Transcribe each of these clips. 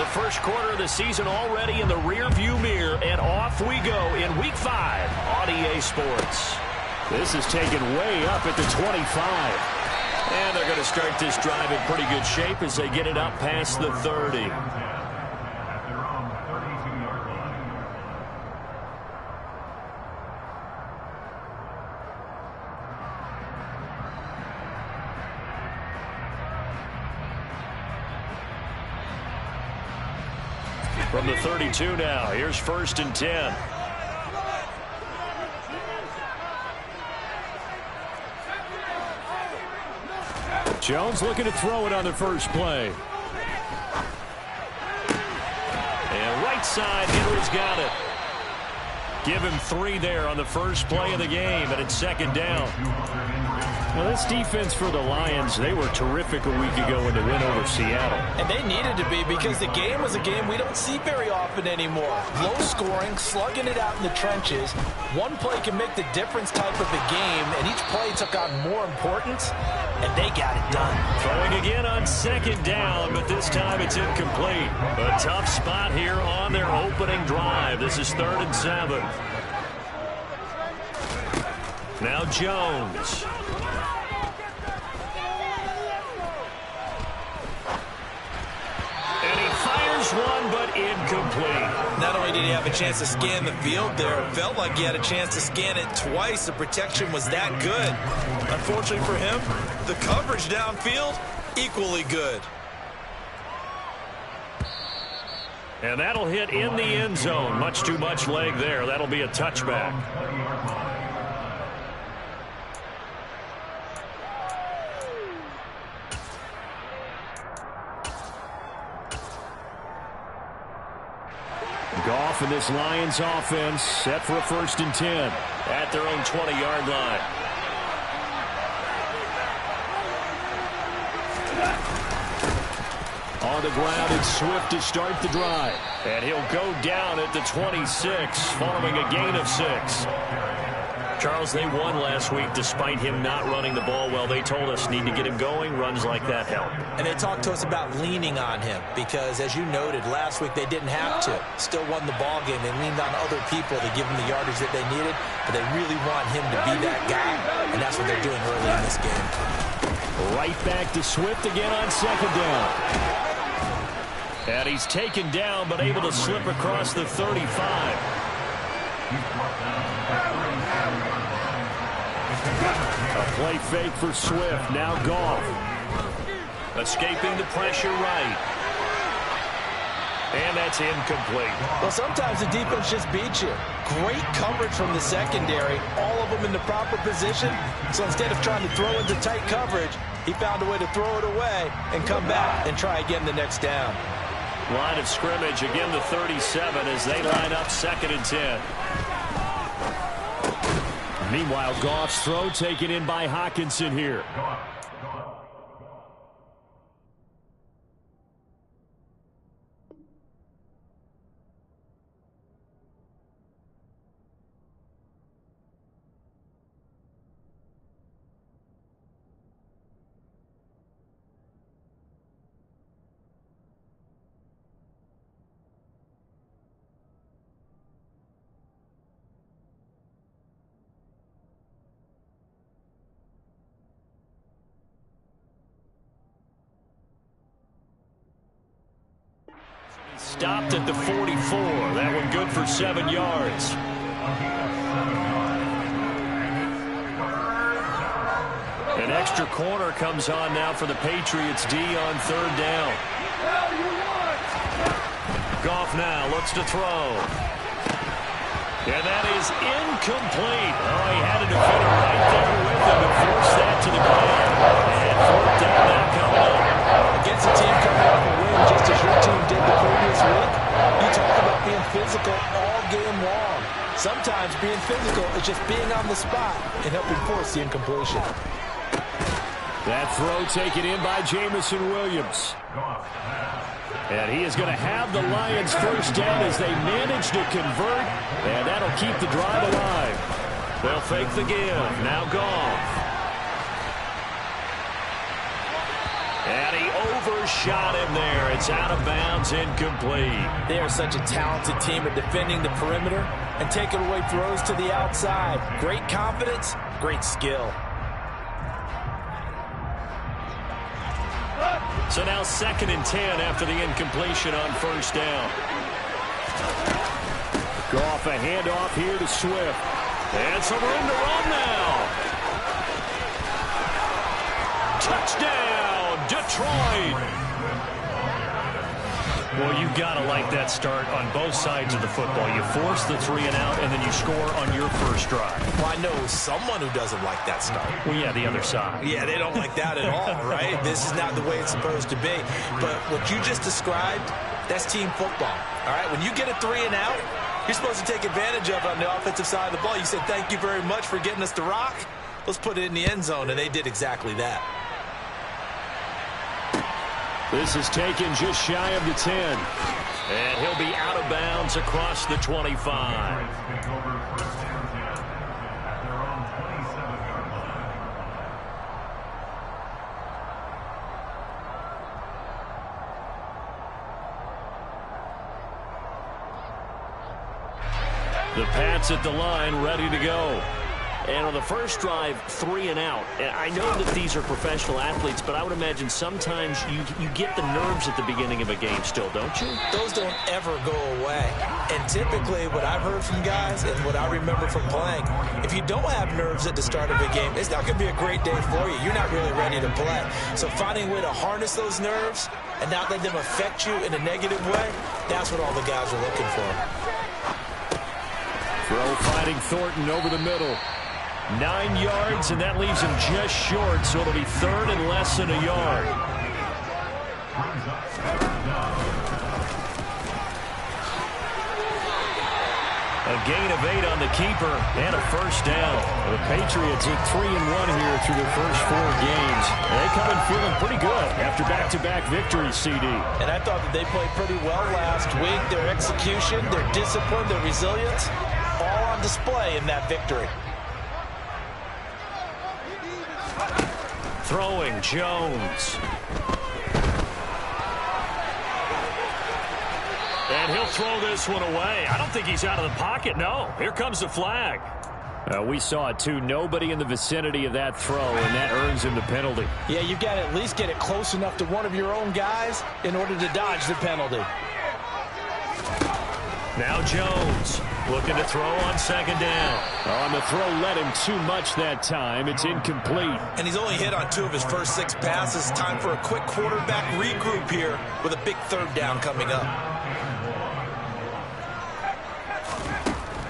The first quarter of the season already in the rearview mirror, and off we go in Week 5 on EA Sports. This is taken way up at the 25. And they're going to start this drive in pretty good shape as they get it up past the 30. From the 32 now, here's 1st and 10. Jones looking to throw it on the first play. And right side, Henry's got it. Give him 3 there on the first play of the game, and it's 2nd down. Well, this defense for the Lions, they were terrific a week ago in the win over Seattle. And they needed to be, because the game was a game we don't see very often anymore. Low scoring, slugging it out in the trenches. One play can make the difference type of a game, and each play took on more importance, and they got it done. Throwing again on 2nd down, but this time it's incomplete. A tough spot here on their opening drive. This is 3rd and 7. Now Jones. And he fires one, but incomplete. Not only did he have a chance to scan the field there, it felt like he had a chance to scan it twice. The protection was that good. Unfortunately for him, the coverage downfield, equally good. And that'll hit in the end zone. Much too much leg there. That'll be a touchback. Goff and this Lions offense set for a 1st and 10. At their own 20-yard line. On the ground, it's Swift to start the drive. And he'll go down at the 26, following a gain of 6. Charles, they won last week despite him not running the ball well. They told us need to get him going. Runs like that help. And they talked to us about leaning on him because, as you noted, last week they didn't have to. Still won the ball game. They leaned on other people to give them the yardage that they needed, but they really want him to be that guy, and that's what they're doing early in this game. Right back to Swift again on 2nd down. And he's taken down, but able to slip across the 35. A play fake for Swift. Now Goff. Escaping the pressure right. And that's incomplete. Well, sometimes the defense just beats you. Great coverage from the secondary. All of them in the proper position. So instead of trying to throw into tight coverage, he found a way to throw it away and come back and try again the next down. Line of scrimmage, again the 37 as they line up 2nd and 10. Meanwhile, Goff's throw taken in by Hockenson here. Stopped at the 44. That one good for 7 yards. An extra corner comes on now for the Patriots D on 3rd down. Goff now looks to throw. And that is incomplete. Oh, he had a defender right there with him and forced that to the ground. And 4th down now coming up. Against a team coming off a win, just as your team did the previous week, you talk about being physical all game long. Sometimes being physical is just being on the spot and helping force the incompletion. That throw taken in by Jamison Williams. And he is going to have the Lions 1st down as they manage to convert, and that'll keep the drive alive. They'll fake the give. Now Goff. And he overshot him there. It's out of bounds, incomplete. They are such a talented team at defending the perimeter and taking away throws to the outside. Great confidence, great skill. So now 2nd and 10 after the incompletion on first down. Goff a handoff here to Swift. And some room to run now. Touchdown, Detroit. Well, you've got to like that start on both sides of the football. You force the 3 and out, and then you score on your first drive. Well, I know someone who doesn't like that start. Well, yeah, the other side. Yeah, they don't like that at all, right? This is not the way it's supposed to be. But what you just described, that's team football, all right? When you get a 3 and out, you're supposed to take advantage of it on the offensive side of the ball. You said, thank you very much for getting us to rock. Let's put it in the end zone, and they did exactly that. This is taken just shy of the 10. And he'll be out of bounds across the 25. The Pats at the line, ready to go. And on the first drive, 3 and out. And I know that these are professional athletes, but I would imagine sometimes you get the nerves at the beginning of a game still, don't you? Those don't ever go away. And typically what I've heard from guys and what I remember from playing, if you don't have nerves at the start of a game, it's not going to be a great day for you. You're not really ready to play. So finding a way to harness those nerves and not let them affect you in a negative way, that's what all the guys are looking for. Throw finding Thornton over the middle. 9 yards, and that leaves him just short, so it'll be 3rd and less than a yard. A gain of 8 on the keeper, and a first down. The Patriots are 3-1 here through their first 4 games. They come in feeling pretty good after back-to-back victories, CD. And I thought that they played pretty well last week. Their execution, their discipline, their resilience, all on display in that victory. Throwing, Jones. And he'll throw this one away. I don't think he's out of the pocket, no. Here comes the flag. We saw it, too. Nobody in the vicinity of that throw, and that earns him the penalty. Yeah, you've got to at least get it close enough to one of your own guys in order to dodge the penalty. Now Jones looking to throw on 2nd down. On the throw led him too much that time. It's incomplete. And he's only hit on 2 of his first 6 passes. Time for a quick quarterback regroup here with a big 3rd down coming up.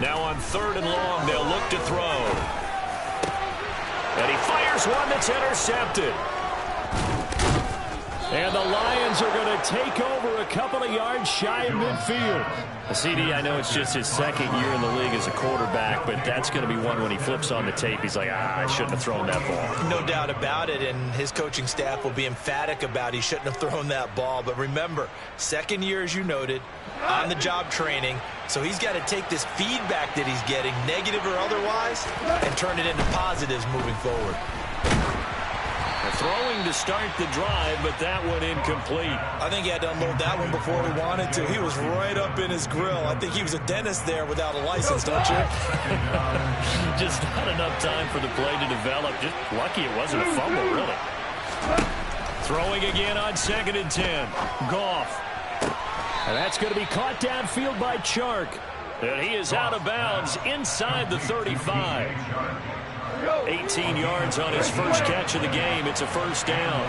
Now on 3rd and long, they'll look to throw. And he fires one that's intercepted. And the Lions are going to take over a couple of yards shy of midfield. CD, I know it's just his 2nd year in the league as a quarterback, but that's going to be one when he flips on the tape. He's like, I shouldn't have thrown that ball. No doubt about it, and his coaching staff will be emphatic about he shouldn't have thrown that ball. But remember, 2nd year, as you noted, on-the-job training, so he's got to take this feedback that he's getting, negative or otherwise, and turn it into positives moving forward. Throwing to start the drive, but that one incomplete. I think he had to unload that one before he wanted to. He was right up in his grill. I think he was a dentist there without a license, don't you? Just not enough time for the play to develop. Just lucky it wasn't a fumble, really. Throwing again on 2nd and 10. Goff. And that's going to be caught downfield by Chark. And he is out of bounds inside the 35. 18 yards on his first catch of the game. It's a first down.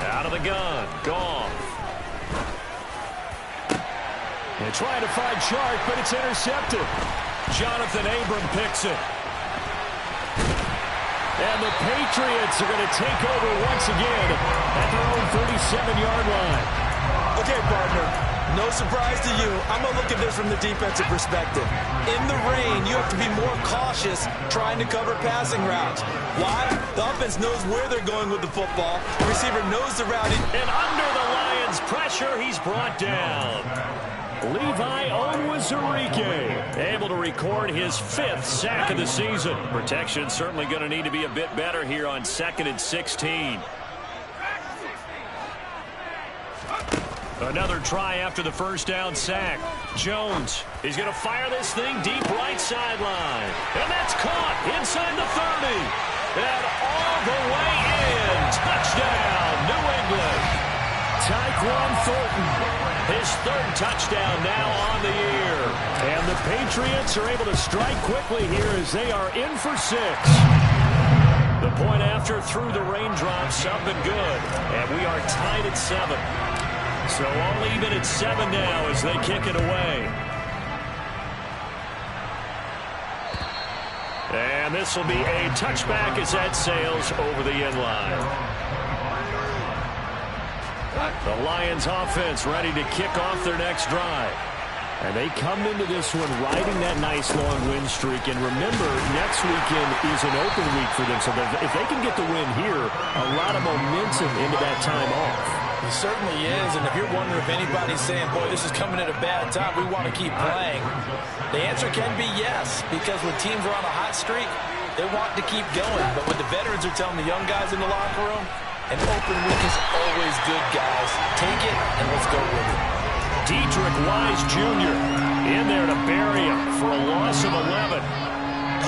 Out of the gun. Goff. And trying to find Chark, but it's intercepted. Jonathan Abram picks it. And the Patriots are going to take over once again at their own 37-yard line. Okay, partner. No surprise to you. I'm going to look at this from the defensive perspective. In the rain, you have to be more cautious trying to cover passing routes. Why? The offense knows where they're going with the football. The receiver knows the route. And under the Lions' pressure, he's brought down. Levi Onwuzurike, able to record his 5th sack of the season. Protection certainly going to need to be a bit better here on 2nd and 16. Another try after the first down sack. Jones, he's going to fire this thing deep right sideline. And that's caught inside the 30. And all the way in. Touchdown, New England. Tyquan Thornton, his 3rd touchdown now on the year. And the Patriots are able to strike quickly here as they are in for 6. The point after through the raindrops, up and good. And we are tied at 7. So all even at 7 now as they kick it away. And this will be a touchback as that sails over the end line. The Lions offense ready to kick off their next drive. And they come into this one riding that nice long win streak. And remember, next weekend is an open week for them. So if they can get the win here, a lot of momentum into that time off. It certainly is, and if you're wondering if anybody's saying, boy, this is coming at a bad time, we want to keep playing, the answer can be yes, because when teams are on a hot streak, they want to keep going. But what the veterans are telling the young guys in the locker room, an open week is always good, guys. Take it, and let's go with it. Deatrich Wise Jr. in there to bury him for a loss of 11.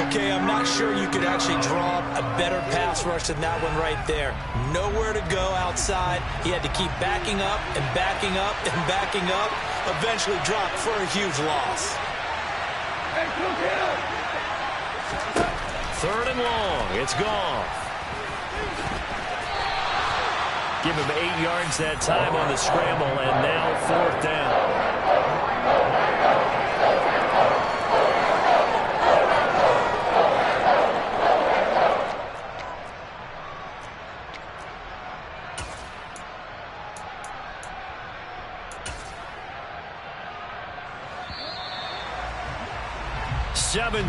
Okay, I'm not sure you could actually draw a better pass rush than that one right there. Nowhere to go outside. He had to keep backing up and backing up and backing up. Eventually dropped for a huge loss. 3rd and long. It's gone. Give him 8 yards that time on the scramble, and now 4th down.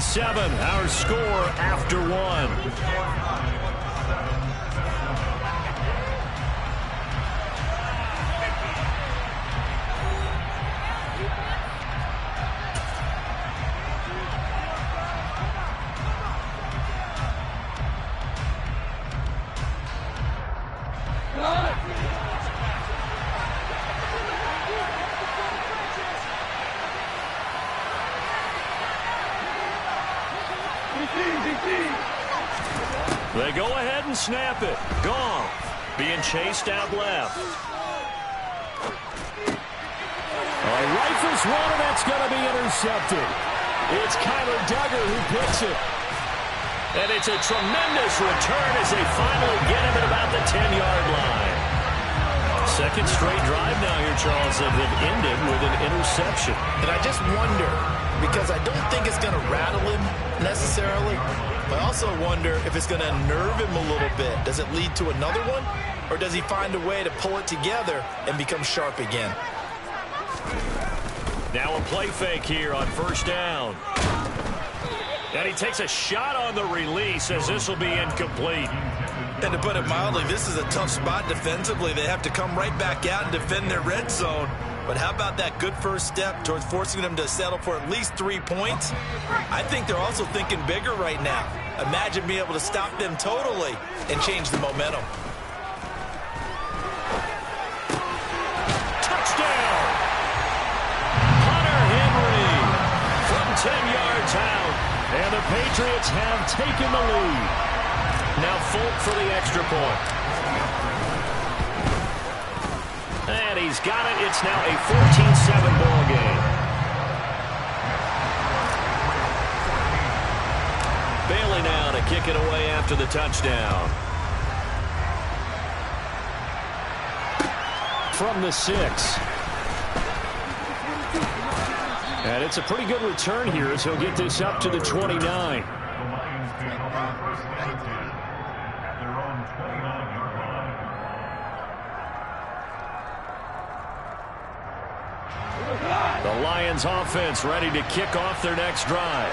Seven, our score after 1. They go ahead and snap it. Goff being chased out left. Rifles one, and that's going to be intercepted. It's Kyler Duggar who picks it. And it's a tremendous return as they finally get him at about the 10-yard line. 2nd straight drive now here, Charles, that have ended with an interception. And I just wonder, because I don't think it's going to rattle him necessarily, but I also wonder if it's going to nerve him a little bit. Does it lead to another one? Or does he find a way to pull it together and become sharp again? Now a play fake here on 1st down. And he takes a shot on the release as this will be incomplete. And to put it mildly, this is a tough spot defensively. They have to come right back out and defend their red zone. But how about that good first step towards forcing them to settle for at least 3 points? I think they're also thinking bigger right now. Imagine being able to stop them totally and change the momentum. Touchdown! Hunter Henry from 10 yards out. And the Patriots have taken the lead. Now Folk for the extra point. And he's got it. It's now a 14-7 ball game. Bailey now to kick it away after the touchdown. From the 6. And it's a pretty good return here as he'll get this up to the 29. The Lions offense ready to kick off their next drive.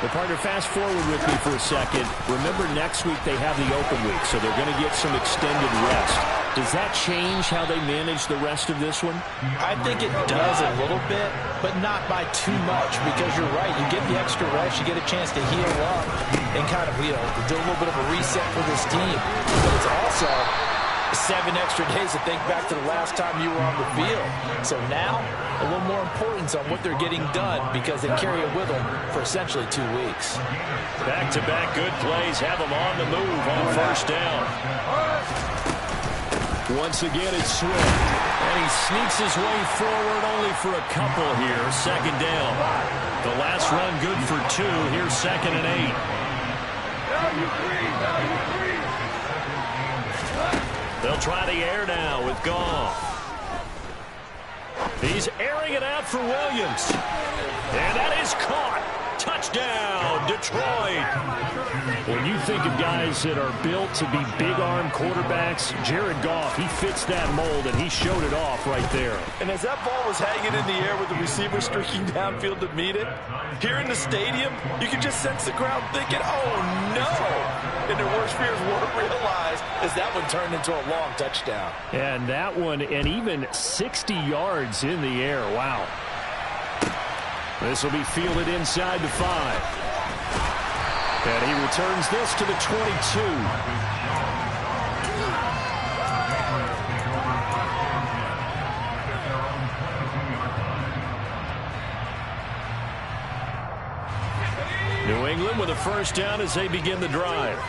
The partner, fast forward with me for a second. Remember, next week they have the open week, so they're going to get some extended rest. Does that change how they manage the rest of this one? I think it does a little bit, but not by too much, because you're right. You get the extra rest, you get a chance to heal up and kind of, do a little bit of a reset for this team. But it's also 7 extra days to think back to the last time you were on the field. So now, a little more importance on what they're getting done, because they carry it with them for essentially 2 weeks. Back-to-back good plays have them on the move on first down. Once again, it's Swift. And he sneaks his way forward only for a couple here. Second down. The last run good for 2. Here's 2nd and 8. They'll try the air now with Goff. He's airing it out for Williams. And that is caught. Touchdown, Detroit. When you think of guys that are built to be big-arm quarterbacks, Jared Goff, he fits that mold, and he showed it off right there. And as that ball was hanging in the air with the receiver streaking downfield to meet it, here in the stadium, you can just sense the crowd thinking, oh, no. And their worst fears weren't realized as that one turned into a long touchdown. And that one, and even 60 yards in the air. Wow. This will be fielded inside the 5. And he returns this to the 22. New England with a first down as they begin the drive.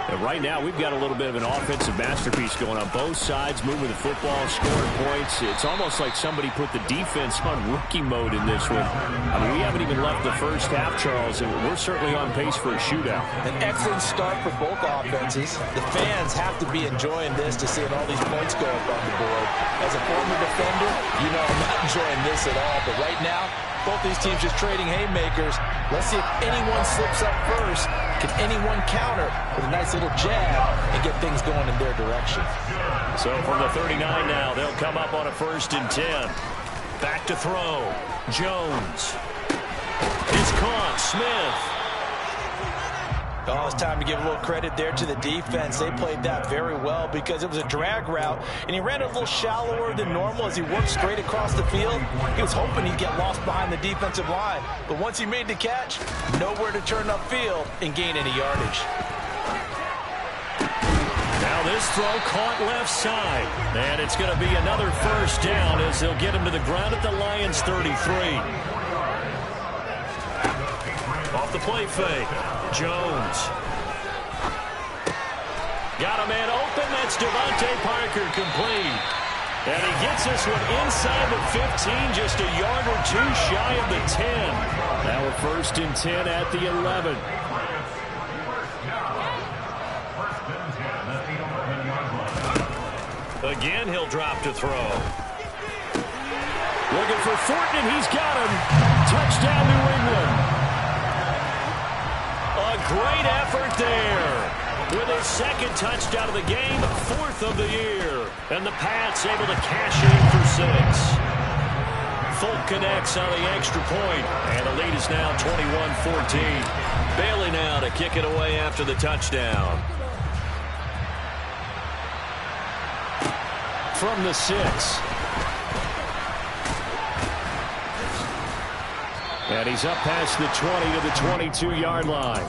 And right now, we've got a little bit of an offensive masterpiece going on both sides, moving the football, scoring points. It's almost like somebody put the defense on rookie mode in this one. I mean, we haven't even left the first half, Charles, and we're certainly on pace for a shootout. An excellent start for both offenses. The fans have to be enjoying this to seeing all these points go up on the board. As a former defender, I'm not enjoying this at all. But right now, both these teams just trading haymakers. Let's see if anyone slips up first. Can anyone counter with a nice little jab and get things going in their direction? So from the 39 now, they'll come up on a 1st and 10. Back to throw. Jones. It's caught. Smith. Oh, it's time to give a little credit there to the defense. They played that very well because it was a drag route, and he ran a little shallower than normal as he worked straight across the field. He was hoping he'd get lost behind the defensive line, but once he made the catch, nowhere to turn upfield and gain any yardage. Now this throw caught left side, and it's going to be another first down as they'll get him to the ground at the Lions' 33. Off the play fake. Jones. Got a man open. That's Devontae Parker complete. And he gets this one inside the 15, just a yard or 2 shy of the 10. Now a 1st and 10 at the 11. Again, he'll drop to throw. Looking for Thornton, and he's got him. Touchdown, New England. A great effort there. With his 2nd touchdown of the game, 4th of the year. And the Pats able to cash in for 6. Folk connects on the extra point. And the lead is now 21-14. Bailey now to kick it away after the touchdown. From the 6. And he's up past the 20 to the 22-yard line.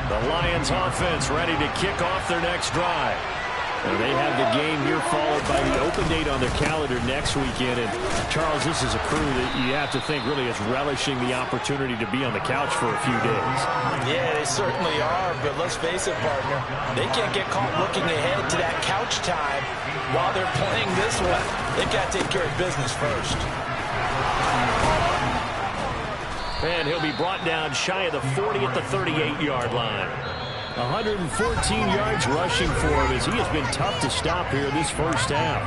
The Lions offense ready to kick off their next drive. And they have the game here followed by the open date on their calendar next weekend. And, Charles, this is a crew that you have to think really is relishing the opportunity to be on the couch for a few days. Yeah, they certainly are, but let's face it, partner. They can't get caught looking ahead to that couch time while they're playing this one. They've got to take care of business first. And he'll be brought down shy of the 40 at the 38-yard line. 114 yards rushing for him as he has been tough to stop here this first half.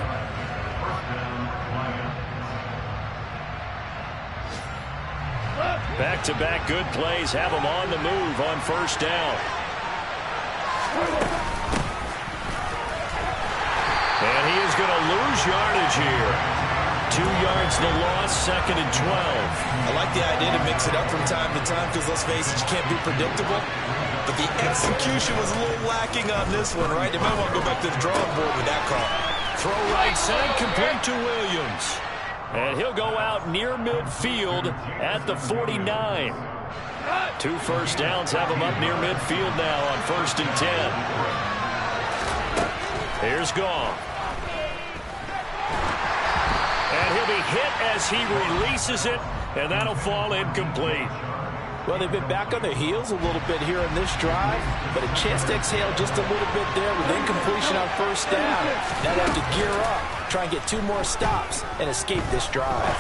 Back-to-back good plays have him on the move on first down. And he is going to lose yardage here. 2 yards the loss, 2nd and 12. I like the idea to mix it up from time to time because, let's face it, you can't be predictable. but the execution was a little lacking on this one, right? They might want to go back to the drawing board with that call. Throw right side, complete to Williams. And he'll go out near midfield at the 49. 2 first downs have him up near midfield now on 1st and 10. Here's Goff. And he'll be hit as he releases it, and that'll fall incomplete. Well, they've been back on their heels a little bit here in this drive, but a chance to exhale just a little bit there with incompletion on 1st down. Now they have to gear up, try and get 2 more stops, and escape this drive.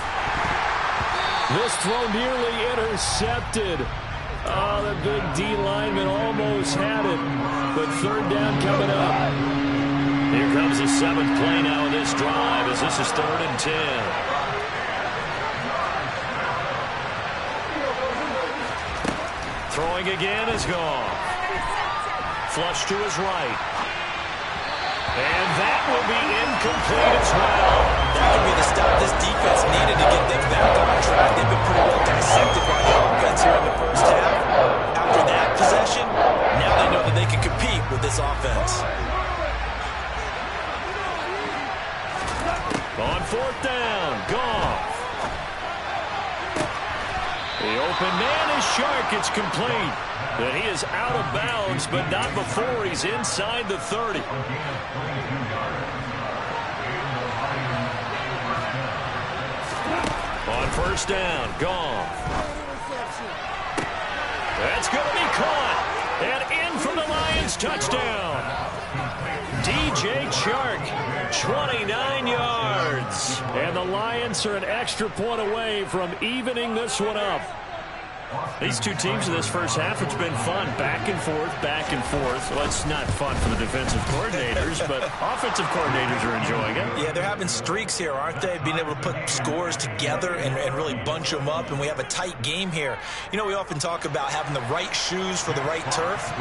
This throw nearly intercepted. Oh, the big D lineman almost had it, but 3rd down coming up. Here comes the 7th play now in this drive as this is 3rd and 10. Throwing again is Goff. Flush to his right. And that will be incomplete as well. That could be the stop this defense needed to get them back on track. They've been pretty well dissected by the offense here in the first half. After that possession, now they know that they can compete with this offense. On 4th down, Goff. The open man is Shark. It's complete. And he is out of bounds, but not before he's inside the 30. On 1st down, Goff. That's going to be caught. And in for the Lions touchdown. DJ Chark, 29 yards. And the Lions are an extra point away from evening this one up. These 2 teams in this first half, it's been fun. Back and forth, back and forth. Well, it's not fun for the defensive coordinators, but offensive coordinators are enjoying it. Yeah, they're having streaks here, aren't they? Being able to put scores together and really bunch them up, and we have a tight game here. You know, we often talk about having the right shoes for the right turf.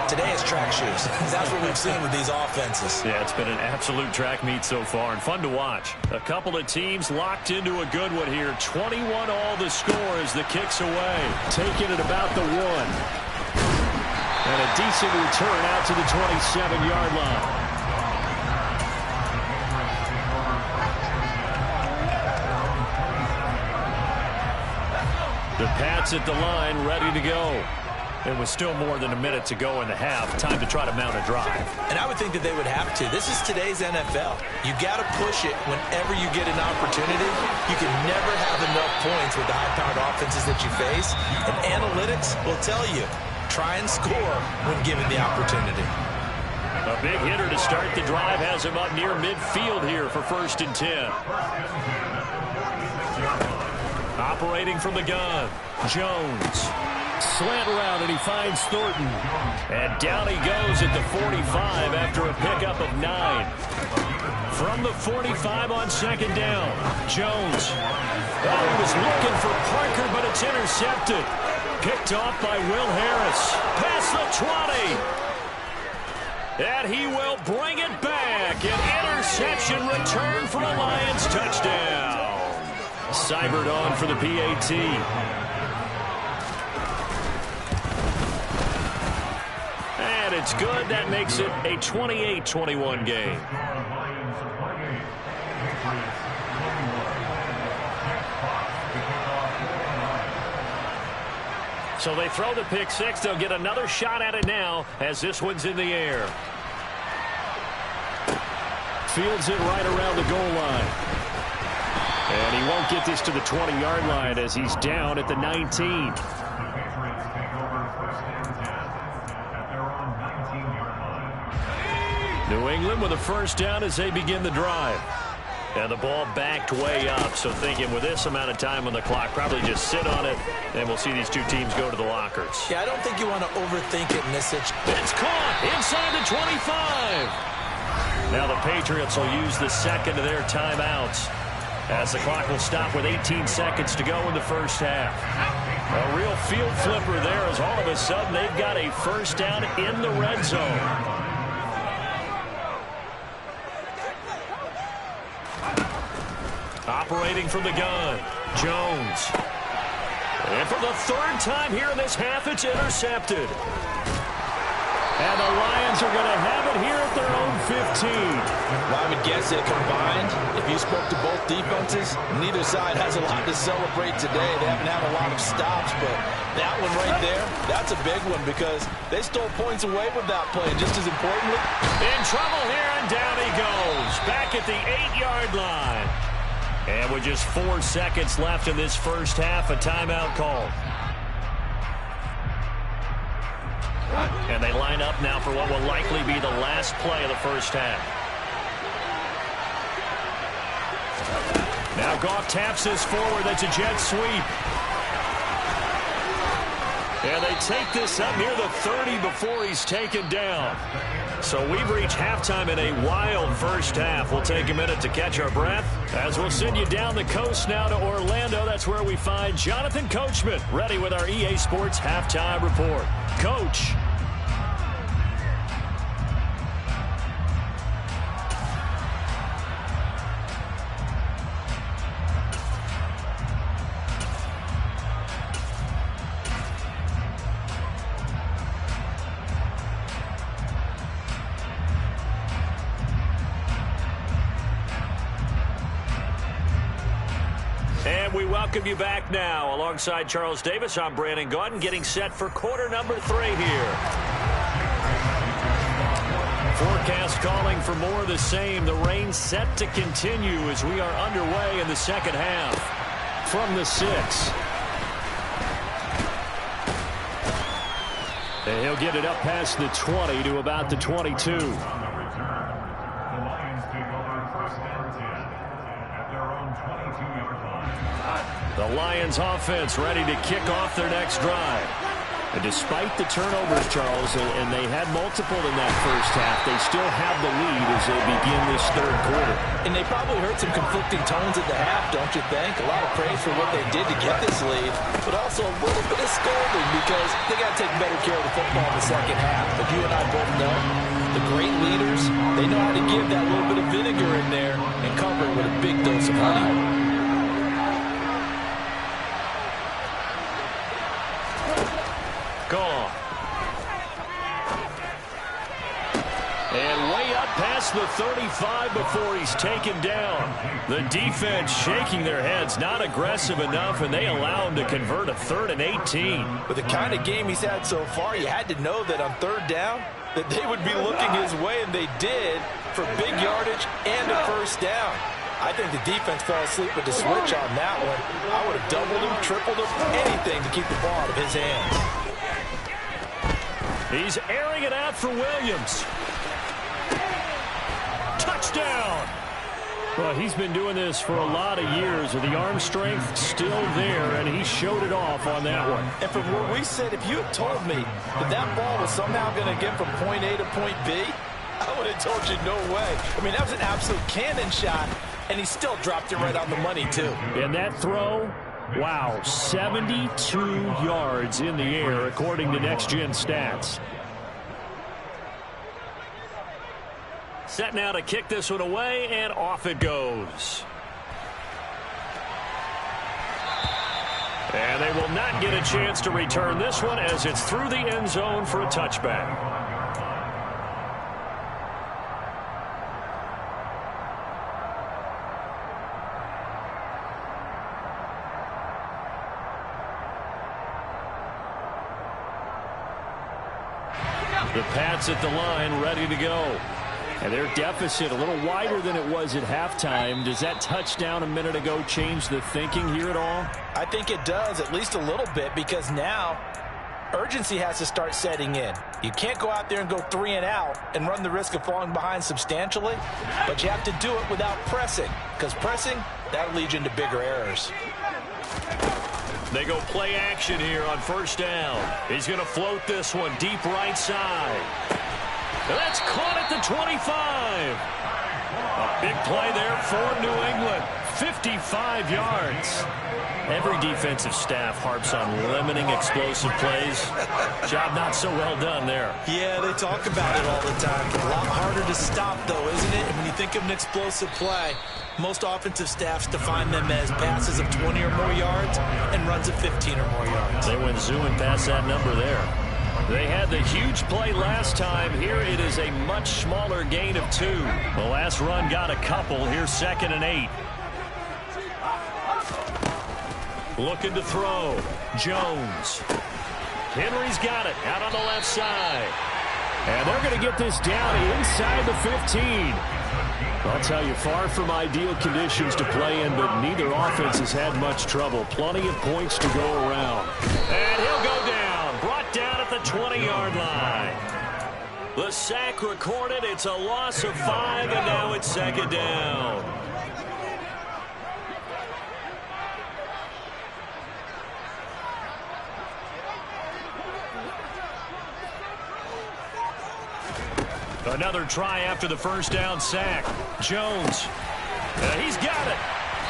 Today it's track shoes. That's what we've seen with these offenses. Yeah, it's been an absolute track meet so far, and fun to watch. A couple of teams locked into a good one here. 21 all the score as the kick's away. Taking it about the 1. And a decent return out to the 27-yard line. The Pats at the line, ready to go. It was still more than a minute to go in the half. Time to try to mount a drive. And I would think that they would have to. This is today's NFL. You got to push it whenever you get an opportunity. You can never have enough points with the high-powered offenses that you face. And analytics will tell you, try and score when given the opportunity. A big hitter to start the drive has him up near midfield here for 1st and 10. Operating from the gun, Jones. Slant route, and he finds Thornton. And down he goes at the 45 after a pickup of 9. From the 45 on 2nd down, Jones. Oh, he was looking for Parker, but it's intercepted. Picked off by Will Harris. Past the 20. And he will bring it back. An interception return for a Lions touchdown. Seibert on for the PAT. And it's good. That makes it a 28-21 game. So they throw the pick 6. They'll get another shot at it now as this one's in the air. Fields it right around the goal line. And he won't get this to the 20-yard line as he's down at the 19. New England with a 1st down as they begin the drive. And the ball backed way up, so thinking with this amount of time on the clock, probably just sit on it, and we'll see these 2 teams go to the lockers. Yeah, I don't think you want to overthink it in this situation. It's caught inside the 25. Now the Patriots will use the 2nd of their timeouts as the clock will stop with 18 seconds to go in the first half. A real field flipper there as all of a sudden they've got a 1st down in the red zone. Operating from the gun, Jones. And for the 3rd time here in this half, it's intercepted. And the Lions are going to have it here at their own 15. Well, I would guess that combined, if you spoke to both defenses, neither side has a lot to celebrate today. They haven't had a lot of stops, but that one right there, that's a big one because they stole points away with that play. And just as importantly, in trouble here, and down he goes. Back at the 8-yard line. And with just 4 seconds left in this first half, a timeout call. And they line up now for what will likely be the last play of the first half. Now Goff taps this forward. That's a jet sweep. And they take this up near the 30 before he's taken down. So we've reached halftime in a wild first half. We'll take a minute to catch our breath as we'll send you down the coast now to Orlando. That's where we find Jonathan Coachman ready with our EA Sports Halftime Report. Coach. We welcome you back now. Alongside Charles Davis, I'm Brandon Gaudin, getting set for quarter number 3 here. Forecast calling for more of the same. The rain set to continue as we are underway in the second half. From the 6. And he'll get it up past the 20 to about the 22. The Lions offense ready to kick off their next drive. And despite the turnovers, Charles, and they had multiple in that first half, they still have the lead as they begin this third quarter. And they probably heard some conflicting tones at the half, don't you think? A lot of praise for what they did to get this lead, but also a little bit of scolding because they got to take better care of the football in the second half. But you and I both know the great leaders, they know how to give that little bit of vinegar in there and cover it with a big dose of honey. Gone. And way up past the 35 before he's taken down. The defense shaking their heads, not aggressive enough, and they allow him to convert a 3rd and 18. With the kind of game he's had so far, you had to know that on 3rd down, that they would be looking his way, and they did, for big yardage and a first down. I think the defense fell asleep with the switch on that one. I would have doubled him, tripled him, anything to keep the ball out of his hands. He's airing it out for Williams. Touchdown! Well, he's been doing this for a lot of years with the arm strength still there, and he showed it off on that one. And from where we said, if you had told me that that ball was somehow going to get from point A to point B, I would have told you no way. I mean, that was an absolute cannon shot, and he still dropped it right on the money, too. And that throw, wow, 72 yards in the air, according to Next Gen Stats. Set now to kick this one away, and off it goes. And they will not get a chance to return this one as it's through the end zone for a touchback. The Pats at the line, ready to go. And their deficit a little wider than it was at halftime. Does that touchdown a minute ago change the thinking here at all? I think it does, at least a little bit, because now urgency has to start setting in. You can't go out there and go 3 and out and run the risk of falling behind substantially, but you have to do it without pressing, because pressing, that'll lead you into bigger errors. They go play action here on first down. He's going to float this one deep right side. And that's caught at the 25. A big play there for New England. 55 yards. Every defensive staff harps on limiting explosive plays. Job not so well done there. Yeah, they talk about it all the time. A lot harder to stop, though, isn't it? And when you think of an explosive play, most offensive staffs define them as passes of 20 or more yards and runs of 15 or more yards. They went zooming past that number there. They had the huge play last time. Here it is a much smaller gain of 2. The last run got a couple. Here's 2nd and 8. Looking to throw. Jones. Henry's got it out on the left side. And they're going to get this down inside the 15. I'll tell you, far from ideal conditions to play in, but neither offense has had much trouble. Plenty of points to go around. And he'll go down. Brought down at the 20-yard line. The sack recorded. It's a loss of 5, and now it's 2nd down. Another try after the first down sack. Jones. He's got it.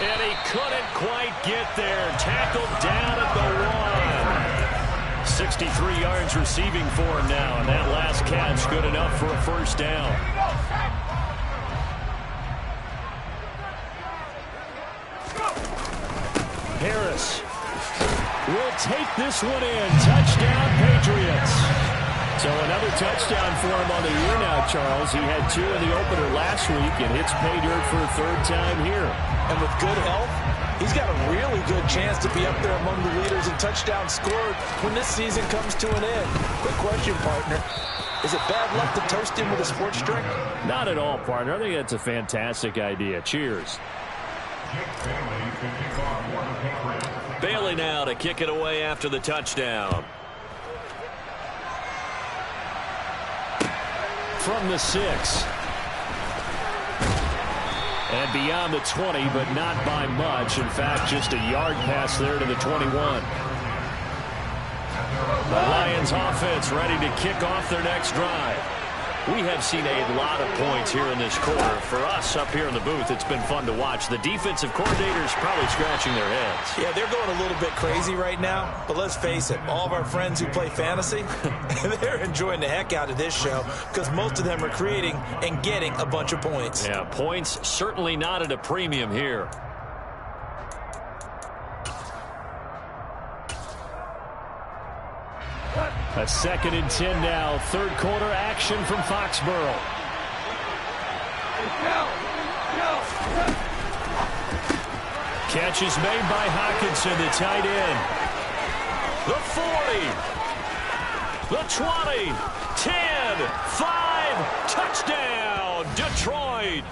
And he couldn't quite get there. Tackled down at the 1. 63 yards receiving for him now. And that last catch good enough for a first down. Harris will take this one in. Touchdown, Patriots. So another touchdown for him on the year now, Charles. He had 2 in the opener last week, and it's pay dirt for a 3rd time here. And with good health, he's got a really good chance to be up there among the leaders in touchdowns scored when this season comes to an end. Quick question, partner. Is it bad luck to toast him with a sports drink? Not at all, partner. I think that's a fantastic idea. Cheers. Bailey now to kick it away after the touchdown. From the 6. And beyond the 20, but not by much. In fact, just a yard pass there to the 21. The Lions offense ready to kick off their next drive. We have seen a lot of points here in this quarter. For us up here in the booth, it's been fun to watch. The defensive coordinators probably scratching their heads. Yeah, they're going a little bit crazy right now. But let's face it, all of our friends who play fantasy, they're enjoying the heck out of this show because most of them are creating and getting a bunch of points. Yeah, points certainly not at a premium here. A 2nd and 10 now. 3rd quarter action from Foxborough. Catch is made by Hockenson, the tight end. The 40. The 20. 10. 5. Touchdown, Detroit.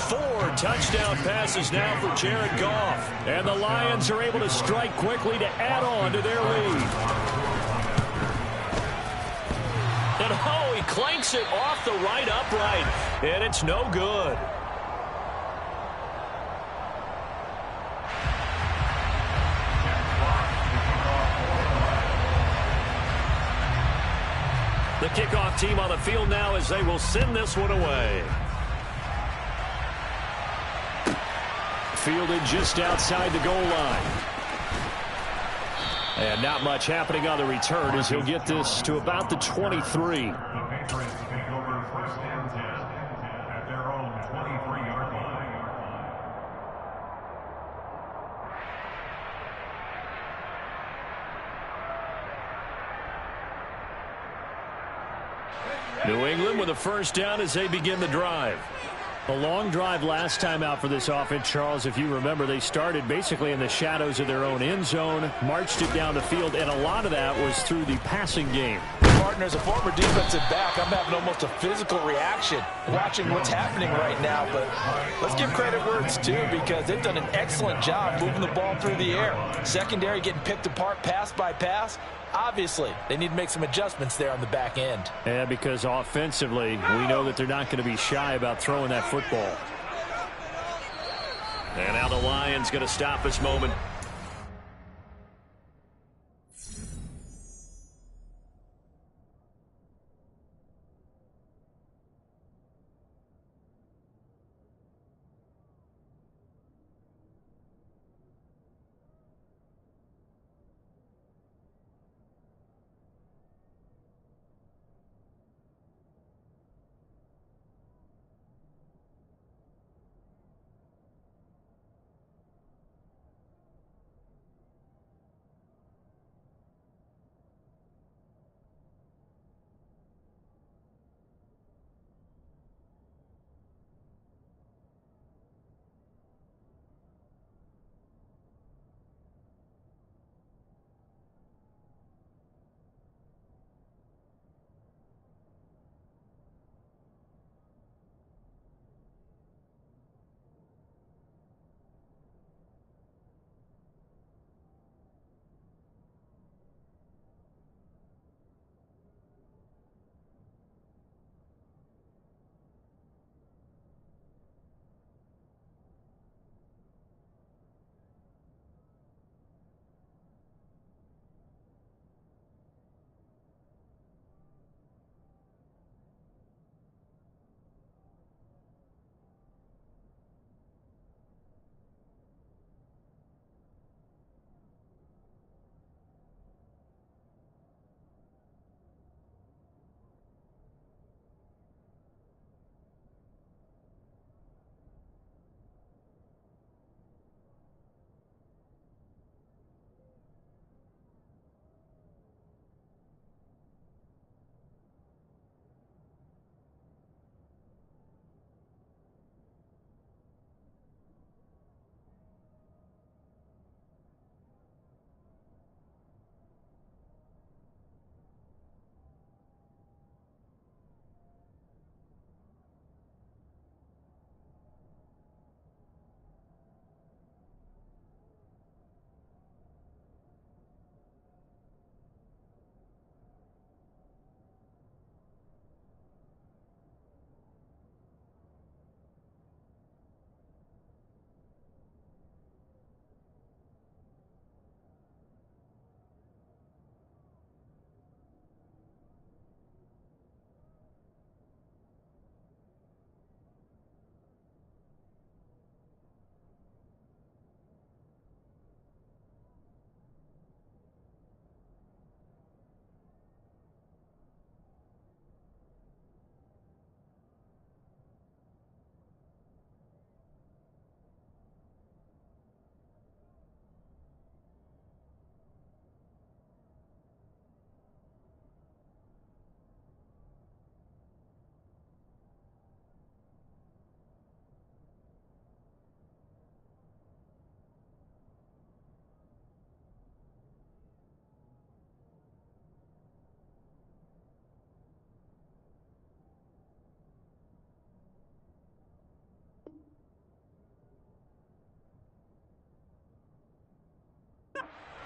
4 touchdown passes now for Jared Goff. And the Lions are able to strike quickly to add on to their lead. And oh, he clanks it off the right upright, and it's no good. The kickoff team on the field now as they will send this one away. Fielded just outside the goal line. And not much happening on the return as he'll get this to about the 23. New England with a first down as they begin the drive. A long drive last time out for this offense, Charles. If you remember, they started basically in the shadows of their own end zone, marched it down the field, and a lot of that was through the passing game. Partner, as a former defensive back, I'm having almost a physical reaction watching what's happening right now. But let's give credit where it's due because they've done an excellent job moving the ball through the air. Secondary getting picked apart pass by pass. Obviously, they need to make some adjustments there on the back end. Yeah, because offensively, we know that they're not going to be shy about throwing that football. And now the Lions going to stop this moment.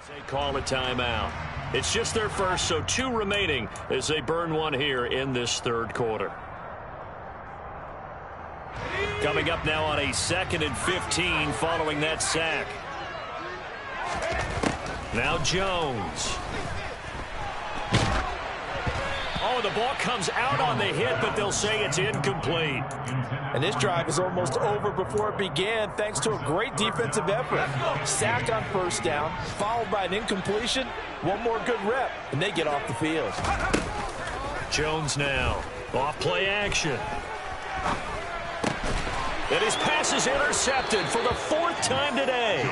They call a timeout. It's just their first, so 2 remaining as they burn one here in this third quarter. Coming up now on a 2nd and 15 following that sack. Now Jones. Oh, the ball comes out on the hit, but they'll say it's incomplete. And this drive is almost over before it began thanks to a great defensive effort. Sack on first down, followed by an incompletion. One more good rep, and they get off the field. Jones now. Off play action. And his pass is intercepted for the 4th time today.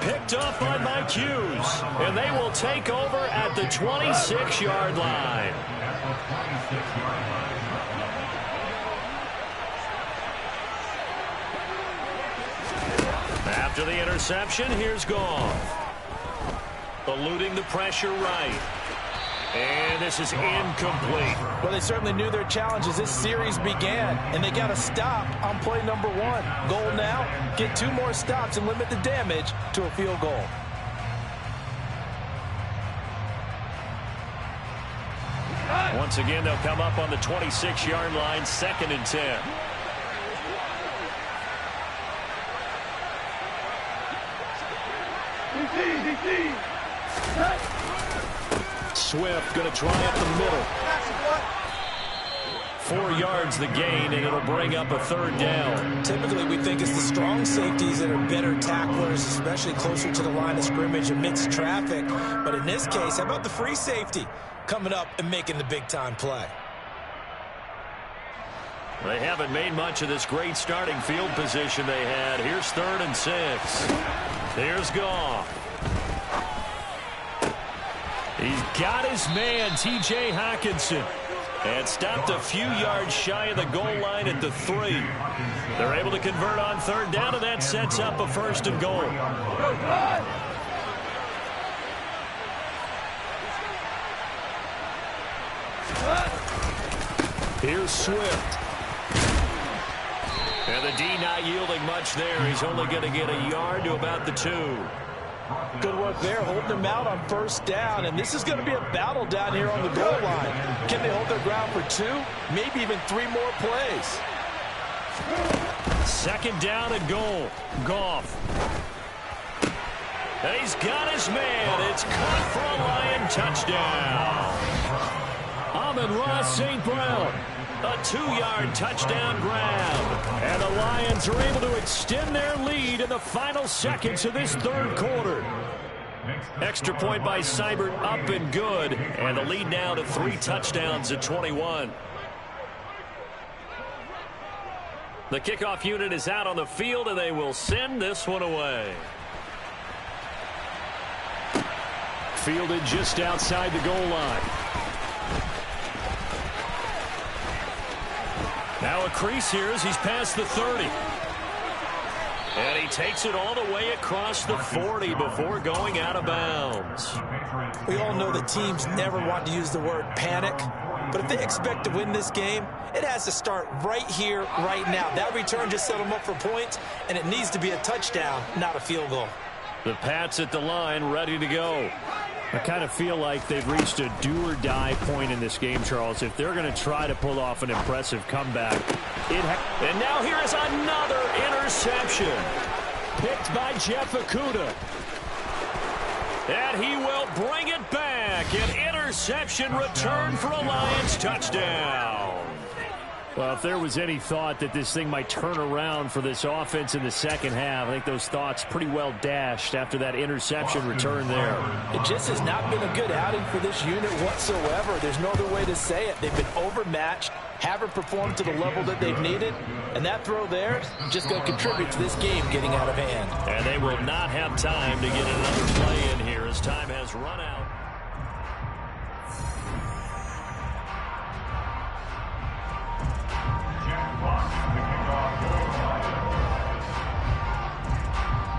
Picked up by Mike Hughes. And they will take over at the 26-yard line. After the interception, here's Goff. Eluding the pressure right. And this is incomplete. Well, they certainly knew their challenge as this series began, and they got to stop on play number 1. Goal now, get 2 more stops and limit the damage to a field goal. Once again, they'll come up on the 26-yard line, 2nd and 10. Swift going to try up the middle. 4 yards the gain, and it'll bring up a 3rd down. Typically, we think it's the strong safeties that are better tacklers, especially closer to the line of scrimmage amidst traffic. But in this case, how about the free safety coming up and making the big-time play? They haven't made much of this great starting field position they had. Here's 3rd and 6. Here's Goff. He's got his man, T.J. Hockenson. And stopped a few yards shy of the goal line at the 3. They're able to convert on 3rd down, and that sets up a 1st and goal. Here's Swift. And the D not yielding much there. He's only going to get a yard to about the 2. Good work there, holding them out on 1st down, and this is going to be a battle down here on the goal line. Can they hold their ground for 2, maybe even 3 more plays? 2nd down and goal. Goff. And he's got his man. It's caught for a Lion touchdown. Amon-Ra St. Brown. A 2-yard touchdown grab. And the Lions are able to extend their lead in the final seconds of this 3rd quarter. Extra point by Seibert, up and good. And the lead now to 3 touchdowns at 21. The kickoff unit is out on the field, and they will send this one away. Fielded just outside the goal line. Now a crease here as he's past the 30. And he takes it all the way across the 40 before going out of bounds. We all know that teams never want to use the word panic. But if they expect to win this game, it has to start right here, right now. That return just set them up for points, and it needs to be a touchdown, not a field goal. The Pats at the line, ready to go. I kind of feel like they've reached a do-or-die point in this game, Charles. If they're going to try to pull off an impressive comeback. And now here is another interception. Picked by Jeff Okudah. And he will bring it back. An interception return for a Lions touchdown. Well, if there was any thought that this thing might turn around for this offense in the 2nd half, I think those thoughts pretty well dashed after that interception return there. It just has not been a good outing for this unit whatsoever. There's no other way to say it. They've been overmatched, haven't performed to the level that they've needed, and that throw there just going to contribute to this game getting out of hand. And they will not have time to get another play in here as time has run out.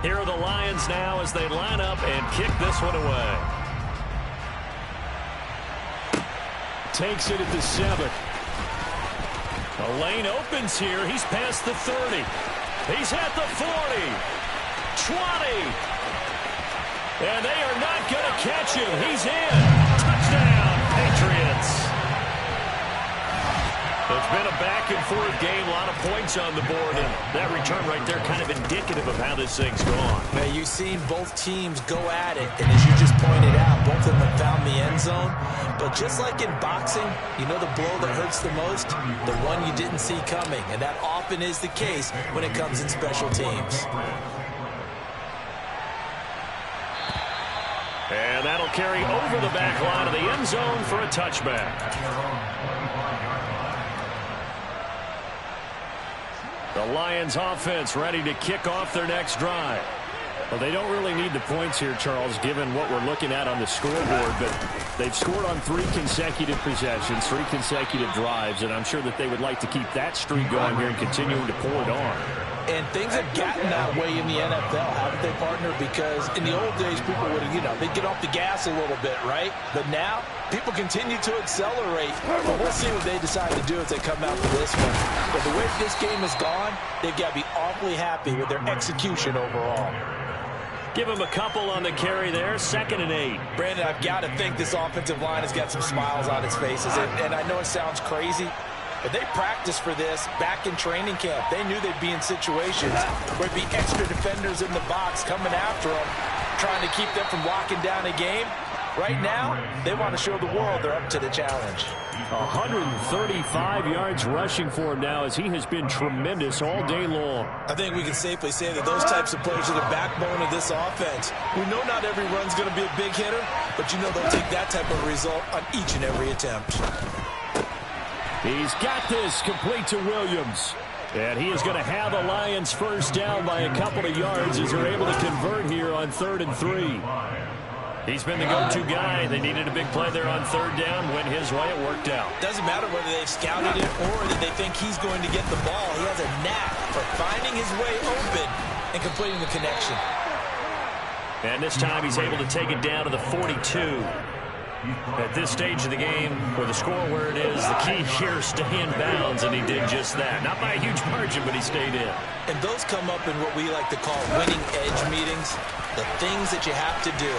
Here are the Lions now as they line up and kick this one away. Takes it at the 7. The lane opens here. He's past the 30. He's at the 40. 20. And they are not catch him. He's in. Touchdown, Patriots. It's been a back-and-forth game, a lot of points on the board, and that return right there kind of indicative of how this thing's gone. Man, you've seen both teams go at it, and as you just pointed out, both of them have found the end zone. But just like in boxing, you know the blow that hurts the most? The one you didn't see coming, and that often is the case when it comes in special teams. And that'll carry over the back line of the end zone for a touchback. The Lions offense ready to kick off their next drive. Well, they don't really need the points here, Charles, given what we're looking at on the scoreboard, but they've scored on 3 consecutive possessions, 3 consecutive drives, and I'm sure that they would like to keep that streak going here and continuing to pour it on. And things have gotten that way in the NFL, haven't they, partner? Because in the old days, people would, they'd get off the gas a little bit, right? But now, people continue to accelerate. But we'll see what they decide to do as they come out to this one. But the way this game has gone, they've got to be awfully happy with their execution overall. Give him a couple on the carry there, 2nd and 8. Brandon, I've got to think this offensive line has got some smiles on its faces. And I know it sounds crazy, but they practiced for this back in training camp. They knew they'd be in situations where there'd be extra defenders in the box coming after them, trying to keep them from locking down a game. Right now, they want to show the world they're up to the challenge. 135 yards rushing for him now as he has been tremendous all day long. I think we can safely say that those types of players are the backbone of this offense. We know not every run's going to be a big hitter, but you know they'll take that type of result on each and every attempt. He's got this complete to Williams. And he is going to have the Lions first down by a couple of yards as they're able to convert here on 3rd and 3. He's been the go-to guy. They needed a big play there on 3rd down. Went his way. It worked out. Doesn't matter whether they've scouted it or that they think he's going to get the ball. He has a knack for finding his way open and completing the connection. And this time he's able to take it down to the 42. At this stage of the game, with the score where it is, the key here is stay in bounds, and he did just that. Not by a huge margin, but he stayed in. And those come up in what we like to call winning edge meetings. The things that you have to do,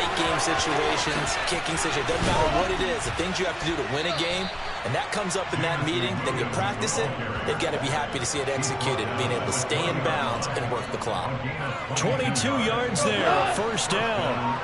late game situations, kicking situations, doesn't matter what it is, the things you have to do to win a game, and that comes up in that meeting, then you practice it, they've got to be happy to see it executed, being able to stay in bounds and work the clock. 22 yards there, first down.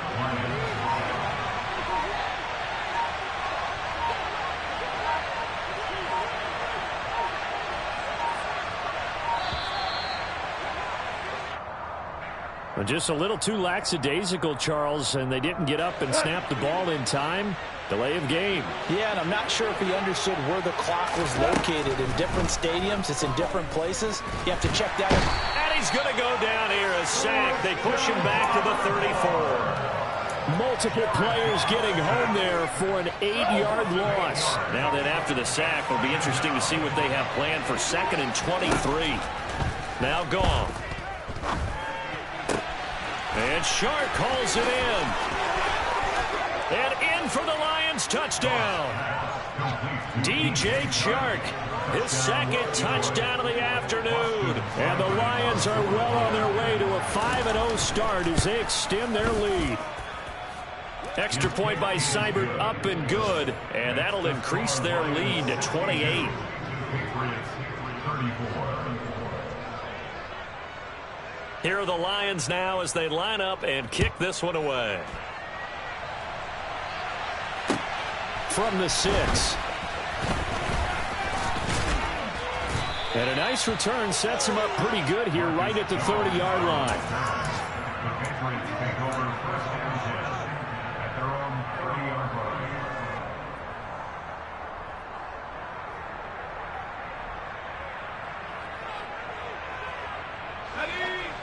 Just a little too lackadaisical, Charles, and they didn't get up and snap the ball in time. Delay of game. Yeah, and I'm not sure if he understood where the clock was located. In different stadiums, it's in different places. You have to check that out. And he's going to go down here, a sack. They push him back to the 34. Multiple players getting home there for an 8-yard loss. Now then, after the sack, it'll be interesting to see what they have planned for 2nd and 23. Now gone. And Shark calls it in. And in for the Lions touchdown. DJ Chark, his 2nd touchdown of the afternoon. And the Lions are well on their way to a 5-0 start as they extend their lead. Extra point by Seibert, up and good. And that'll increase their lead to 28. Here are the Lions now as they line up and kick this one away. From the 6. And a nice return sets him up pretty good here right at the 30-yard line.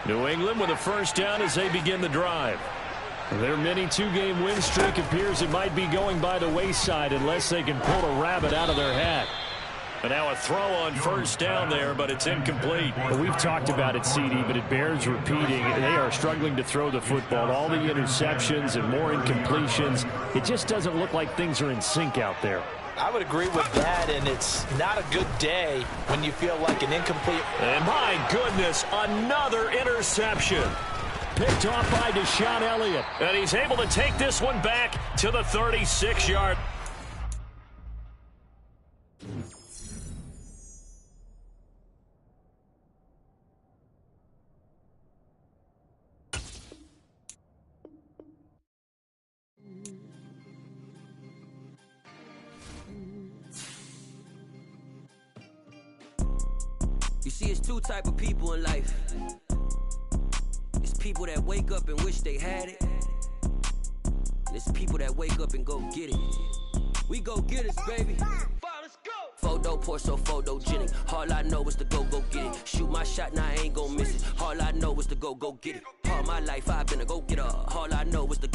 New England with a first down as they begin the drive. Their mini 2-game win streak appears it might be going by the wayside unless they can pull a rabbit out of their hat. And now a throw on first down there, but it's incomplete. Well, we've talked about it, CD, but it bears repeating. They are struggling to throw the football. All the interceptions and more incompletions. It just doesn't look like things are in sync out there. I would agree with that, and it's not a good day when you feel like an incomplete. And my goodness, another interception. picked off by Deshaun Elliott. And he's able to take this one back to the 36-yard. You see, it's two type of people in life. It's people that wake up and wish they had it. And it's people that wake up and go get it. We go get it, baby. Let's go. Photo pour so photogenic. All I know is to go get it. Shoot my shot, now I ain't gon' miss it. All I know is to go get it. All my life I've been a go-getter. All I know is to